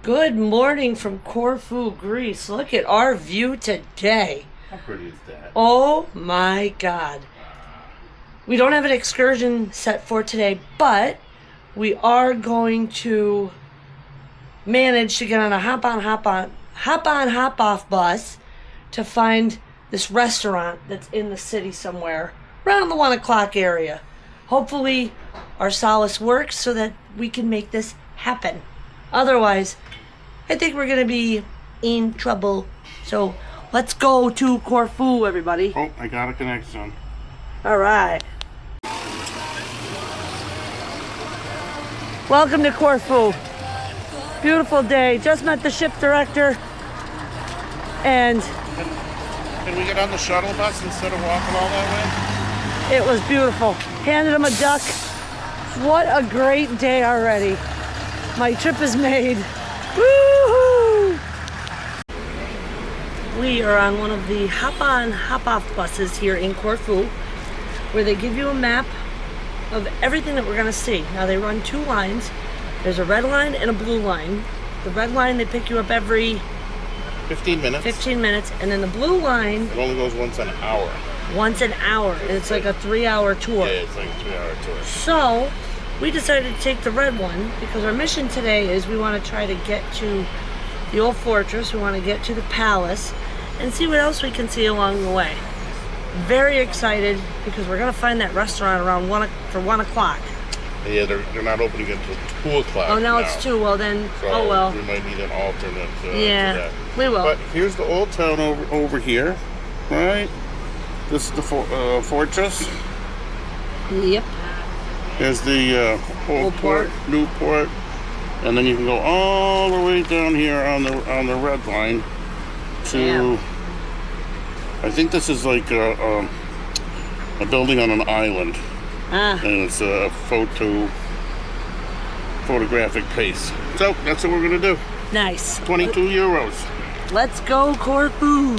Good morning from Corfu, Greece. Look at our view today. How pretty is that? Oh my God. We don't have an excursion set for today, but we are going to manage to get on a hop-off bus to find this restaurant that's in the city somewhere around the 1 o'clock area. Hopefully our solace works so that we can make this happen. Otherwise, I think we're going to be in trouble. So let's go to Corfu, everybody. Oh, I got a connection. All right. Welcome to Corfu. Beautiful day. Just met the ship director. And Can we get on the shuttle bus instead of walking all that it was beautiful. Handed him a duck. What a great day already. My trip is made. Woohoo! We are on one of the hop-on, hop-off buses here in Corfu, where they give you a map of everything that we're going to see. Now they run two lines. There's a red line and a blue line. The red line, they pick you up every 15 minutes. 15 minutes, and then the blue line It only goes once an hour. once an hour. And it's like a 3-hour tour. Yeah, it's like a 3-hour tour. So we decided to take the red one because our mission today is we want to try to get to the old fortress. We want to get to the palace and see what else we can see along the way. Very excited because we're going to find that restaurant around 1 o'clock. Yeah, they're not opening until 2 o'clock. Oh, now it's 2. Well, then, So oh well. we might need an alternate. Yeah, to that. we will. But here's the old town over here, right? This is the fortress. Yep. There's the old port, new port, and then you can go all the way down here on the red line to. Yeah. I think this is like a building on an island, Ah, and it's a photographic place. So that's what we're gonna do. nice. 22 euros. Let's go, Corfu.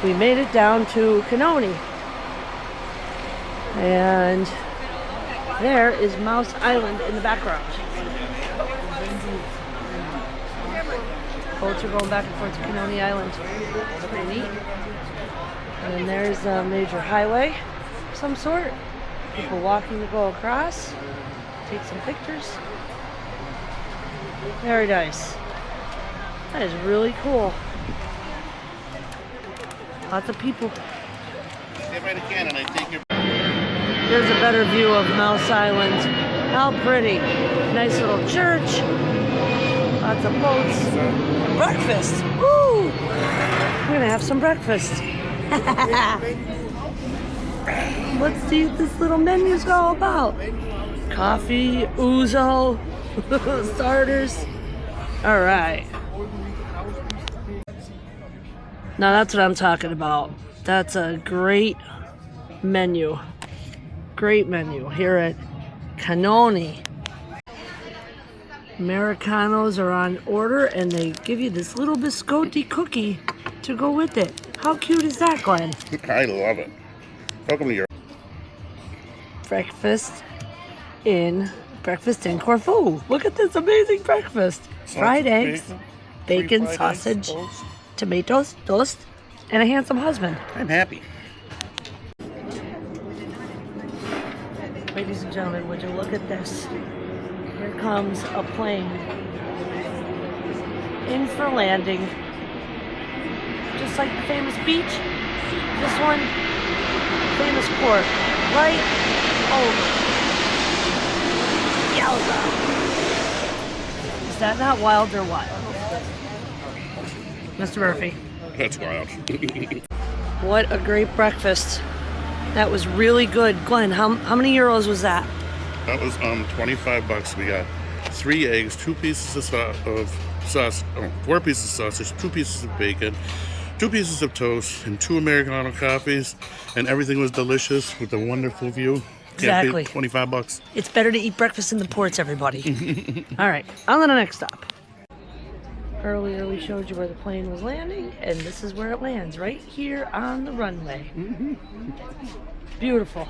We made it down to Kanoni. And there is Mouse Island in the background. Boats are going back and forth to Kanoni Island. It's pretty neat. And then there's a major highway of some sort. People walking to go across. Take some pictures. Very nice. That is really cool. Lots of people. Stay right again, and I think you're. There's a better view of Mouse Island. How pretty. Nice little church. Lots of boats. And breakfast. Woo! We're gonna have some breakfast. Let's see what this little menu's all about. Coffee, ouzo, starters. All right. Now that's what I'm talking about. That's a great menu. Great menu here at Kanoni. Americanos are on order and they give you this little biscotti cookie to go with it. How cute is that, Glenn? I love it. Welcome to Europe. Breakfast in Corfu. Look at this amazing breakfast. Fried eggs, bacon, sausage, tomatoes, toast, and a handsome husband. I'm happy. Ladies and gentlemen, would you look at this? Here comes a plane in for landing. Just like the famous beach, this one, famous port, right over. Yowza! Is that not wild or wild? Mr. Murphy. That's wild. What a great breakfast. That was really good. Glenn, how many euros was that? That was $25. We got 3 eggs, 2 pieces of sauce, 4 pieces of sausage, 2 pieces of bacon, 2 pieces of toast, and 2 Americano coffees, and everything was delicious with a wonderful view. Exactly. $25. It's better to eat breakfast in the ports, everybody. All right, on to the next stop. Earlier we showed you where the plane was landing, and this is where it lands, right here on the runway. Beautiful.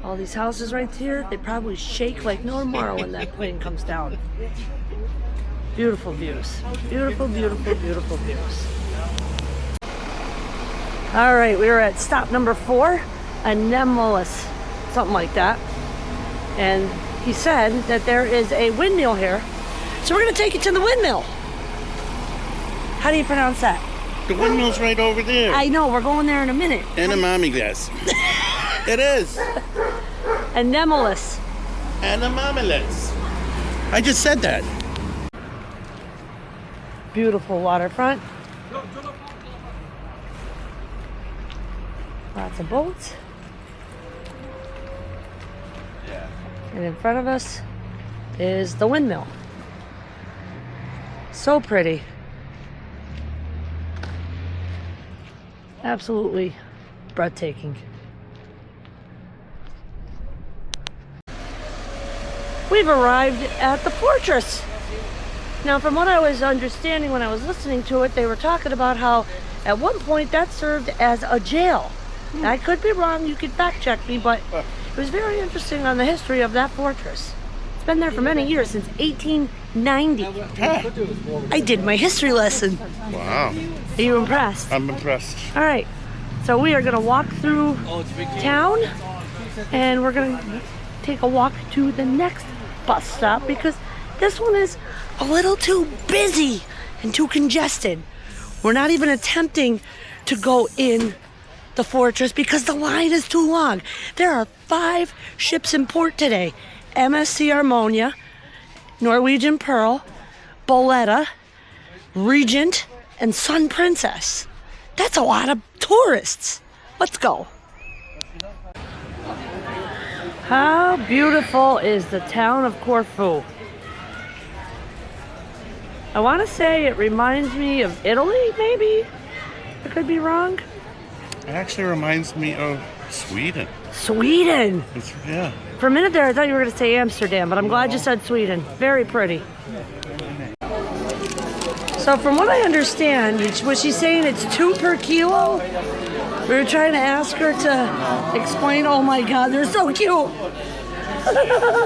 All these houses right here, they probably shake like no tomorrow when that plane comes down. Beautiful views. Beautiful, beautiful, beautiful views. All right, we are at stop number 4, Anemolis, something like that. And he said that there is a windmill here. So we're gonna take you to the windmill. How do you pronounce that? The windmill's right over there. I know, we're going there in a minute. And a mommy glass. It is. Anemolis. And a mommy-less. I just said that. Beautiful waterfront. Lots of boats. And in front of us is the windmill. So pretty. Absolutely breathtaking. We've arrived at the fortress. Now, from what I was understanding when I was listening to it, they were talking about how at one point that served as a jail. I could be wrong, you could fact check me, but it was very interesting on the history of that fortress. It's been there for many years, since 1890. I did my history lesson. Wow. Are you impressed? I'm impressed. All right, so we are gonna walk through town and we're gonna take a walk to the next bus stop because this one is a little too busy and too congested. We're not even attempting to go in the fortress because the line is too long. There are 5 ships in port today. MSC Harmonia, Norwegian Pearl, Boletta, Regent, and Sun Princess. That's a lot of tourists. Let's go. How beautiful is the town of Corfu? I want to say it reminds me of Italy, maybe? I could be wrong. It actually reminds me of Sweden. Sweden! Yeah. For a minute there, I thought you were going to say Amsterdam, but I'm glad you said Sweden. Very pretty. So from what I understand, was she saying it's 2 per kilo? We were trying to ask her to explain. Oh my God, they're so cute.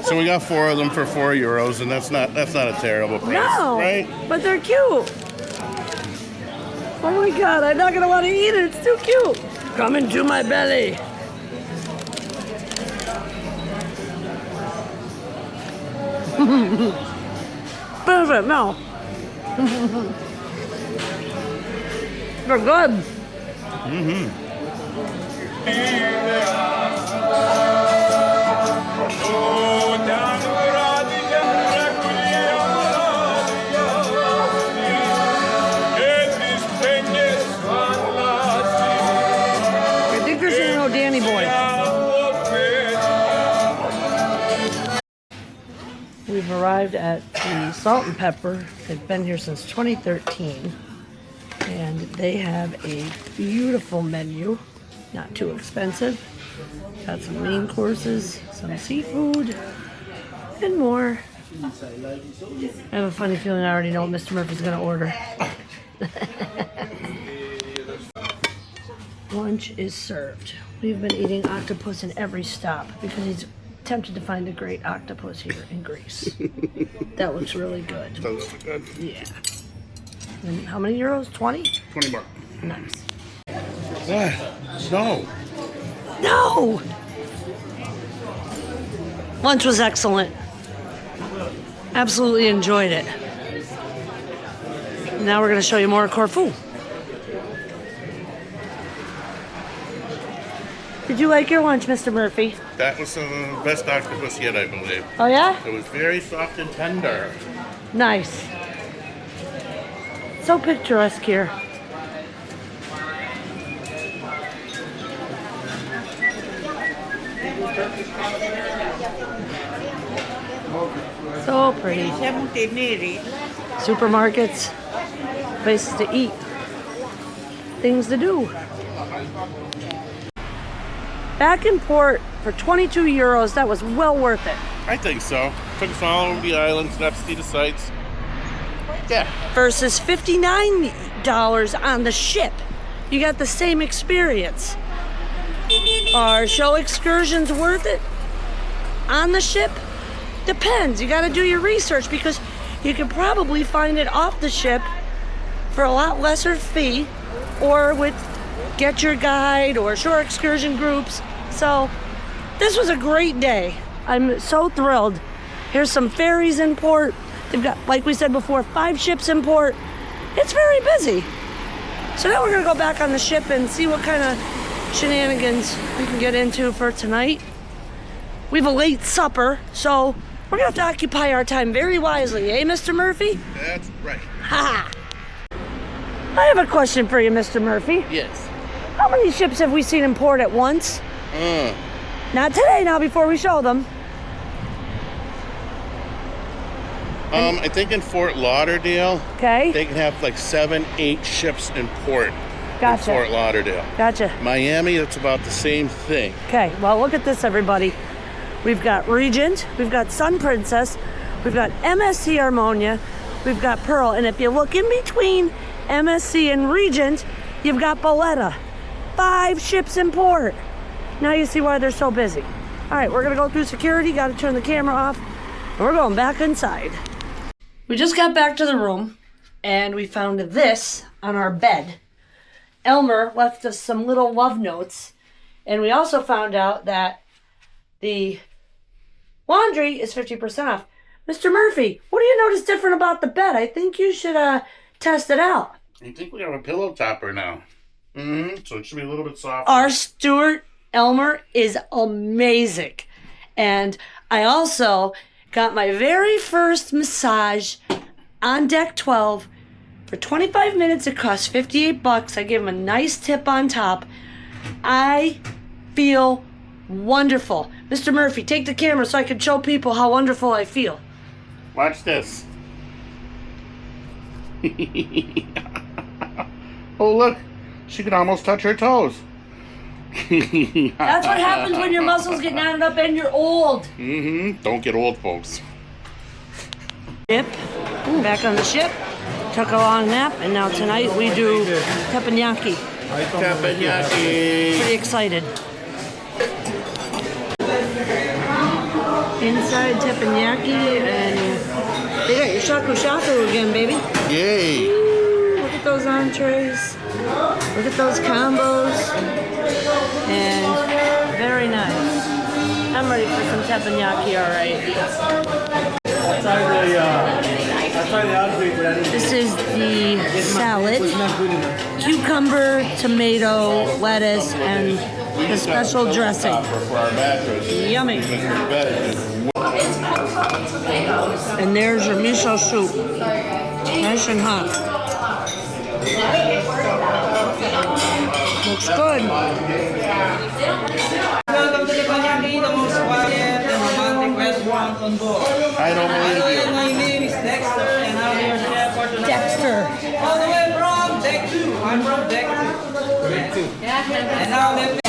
So we got 4 of them for €4, and that's not a terrible price, No, right? but they're cute. Oh my God, I'm not gonna want to eat it. It's too cute. Come into my belly. Perfect. No. They're good. Mm-hmm. I think they're saying, "Oh, Danny boy." We've arrived at the Salt and Pepper. They've been here since 2013, and they have a beautiful menu. Not too expensive. Got some main courses, some seafood, and more. I have a funny feeling I already know what Mr. Murphy's going to order. Lunch is served. We've been eating octopus in every stop because he's tempted to find a great octopus here in Greece. That looks really good. Does look good. Yeah. And how many euros? 20? 20 more. Nice. What? No. No! Lunch was excellent. Absolutely enjoyed it. Now we're going to show you more of Corfu. Did you like your lunch, Mr. Murphy? That was the best octopus yet, I believe. Oh, yeah? It was very soft and tender. Nice. So picturesque here. So pretty. Supermarkets, places to eat, things to do. Back in port for 22 euros, that was well worth it. I think so. Took us all over the islands, got to see the sights. Yeah. Versus $59 on the ship. You got the same experience. Are show excursions worth it on the ship? Depends. You got to do your research because you can probably find it off the ship for a lot lesser fee or with Get Your Guide or shore excursion groups. So this was a great day. I'm so thrilled. Here's some ferries in port. They've got, like we said before, 5 ships in port. It's very busy. So now we're gonna go back on the ship and see what kind of shenanigans we can get into for tonight. We have a late supper, so we're gonna have to occupy our time very wisely, eh, Mr. Murphy? That's right. Ha! I have a question for you, Mr. Murphy. Yes. How many ships have we seen in port at once? Not today, now, before we show them. I think in Fort Lauderdale, Okay. they can have like 7, 8 ships in port. Gotcha. In Fort Lauderdale. Gotcha. Miami, it's about the same thing. Okay, well, look at this, everybody. We've got Regent, we've got Sun Princess, we've got MSC Harmonia, we've got Pearl, and if you look in between MSC and Regent, you've got Boletta. 5 ships in port. Now you see why they're so busy. All right, we're gonna go through security, gotta turn the camera off, and we're going back inside. We just got back to the room, and we found this on our bed. Elmer left us some little love notes, and we also found out that the laundry is 50% off. Mr. Murphy, what do you notice different about the bed? I think you should test it out. I think we have a pillow topper now. So it should be a little bit softer. Our steward, Elmer, is amazing. And I also got my very first massage on deck 12 for 25 minutes. It cost $58. I gave him a nice tip on top. I feel wonderful. Mr. Murphy, take the camera so I can show people how wonderful I feel. Watch this. Oh, look. She can almost touch her toes. That's what happens when your muscles get knotted up and you're old. Don't get old, folks. Ship. Back on the ship. Took a long nap, and now tonight we do teppanyaki. Teppanyaki. Pretty excited. Inside teppanyaki, and they got your shaku shaku again, baby. Yay. Ooh, look at those entrees. Look at those combos. And very nice. I'm ready for some teppanyaki, all right. This is the salad, cucumber, tomato, lettuce, and the special dressing. Yummy. And there's your miso soup, nice and hot. Looks good. Welcome to Teppanyaki, the most quiet and romantic restaurant on board. I don't believe you. My name is Dexter, and I'm your chef for tonight. Dexter. All the way from deck 2. I'm from deck 2. And now let me...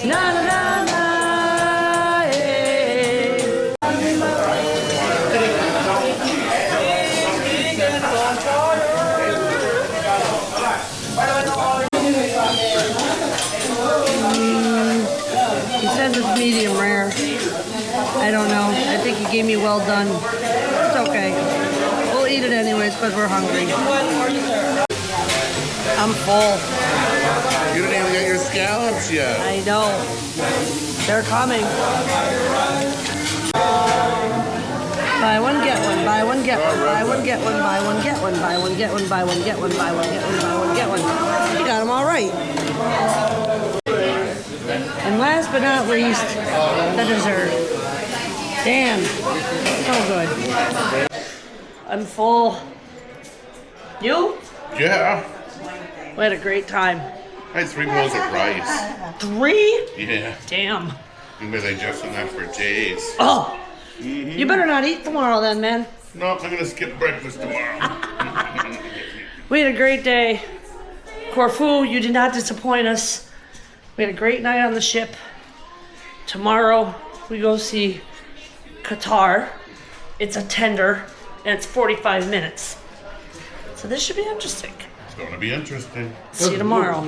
Na na na na. Hey. He says it's medium rare. I don't know. I think he gave me well done. It's okay. We'll eat it anyways because we're hungry. I'm full. You didn't even get your scallops yet. I know. They're coming. Buy one, get one. Buy one, get one. Buy one, get one. Buy one, get one. Buy one, get one. Buy one, get one. Buy one, get one. Buy one, get one. You got them all right. And last but not least, the dessert. Damn, so good. I'm full. You? Yeah. We had a great time. I had 3 bowls of rice. 3? Yeah. Damn. I'm gonna digest enough for days. Oh, you better not eat tomorrow then, man. No, I'm gonna skip breakfast tomorrow. We had a great day. Corfu, you did not disappoint us. We had a great night on the ship. Tomorrow, we go see Qatar. It's a tender, and it's 45 minutes. So this should be interesting. It's gonna be interesting. See you tomorrow.